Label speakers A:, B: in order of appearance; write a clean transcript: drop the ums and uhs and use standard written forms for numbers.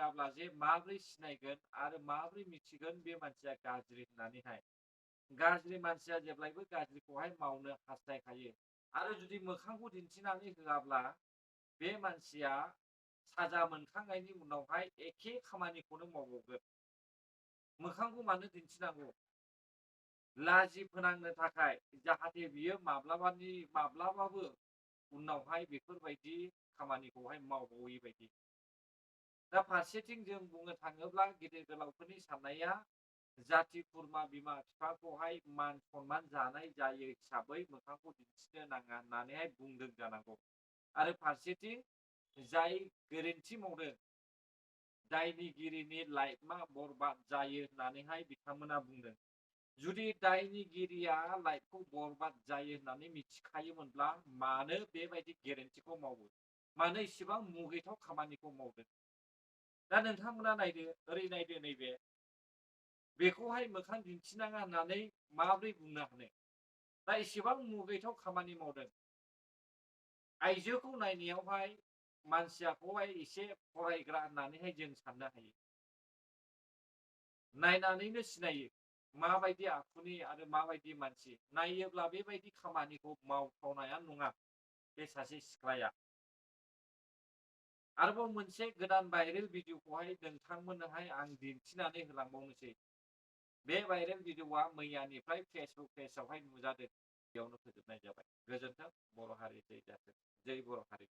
A: रोङाब्ला जे माबोरै सिनायगोन आरो माबोरै मिथिगोन बे मानसिया गाज्रि होननानैहाय। गाज्रि मानसिया जेब्लायबो गाज्रिखौहाय मावनो हास्थायखायो आरो जुदि मोखांखौ दिन्थिनानै होआब्ला बे मानसिया साजा मोनखांनायनि उनावहाय एखे खामानिखौनो मावबावगोन। मोखांखौ मानो दिन्थिनांगौ? लाजि फोनांनो थाखाय, जाहाथे बियो माब्लाबाबो उनावहाय बेफोरबायदि खामानिखौहाय मावबावै बायदि। दा फारसेथिं जों बुंनो थाङोब्ला गेदेर गोलावफोरनि साननाया जाथि खुरमा बिमा बिफाखौहाय मान सनमान जानाय जायो हिसाबै मोखांखौ दिन्थिनो नाङा होननानैहाय बुंदों जानांगौ। आरो फारसेथिं जाय गोरोन्थि मावदों, दायनिगिरिनि लाइफआ बरबाद जायो होननानैहाय बिथांमोना बुंदों। जुदि दायनिगिरिया लाइफखौ बरबाद जायो होननानै मिथिखायोमोनब्ला मानो बेबायदि गोरोन्थिखौ मावो? मानो इसेबां मुगैथाव खामानिखौ मावदों? दा नोंथांमोना नायदो, ओरै नायदो नैबे, बेखौहाय मोखां दिन्थिनाङा होननानै माबोरै बुंनो हानो? दा इसेबां मुगैथाव खामानि मावदों। आइजोखौ नायनायावहाय मानसियाखौहाय एसे फरायग्रा होननानैहाय जों साननो हायो। नायनानैनो सिनायो माबायदि आखुनि आरो माबायदि मानसि। नायोब्ला बेबायदि खामानिखौ मावथावनाया नङा बे सासे सिख्लाया। आरोबाव मोनसे गोदान भाइरेल भिडिअखौहाय नोंथांमोननोहाय आं दिन्थिनानै होलांबावनोसै। बे भाइरेल भिडिअआ मैयानिफ्राय फेसबुक पेजआवहाय नुजादों। बेयावनो फोजोबनाय जाबाय। गोजोन्थों। बर' हारि जै जाथों। जै बर' हारि।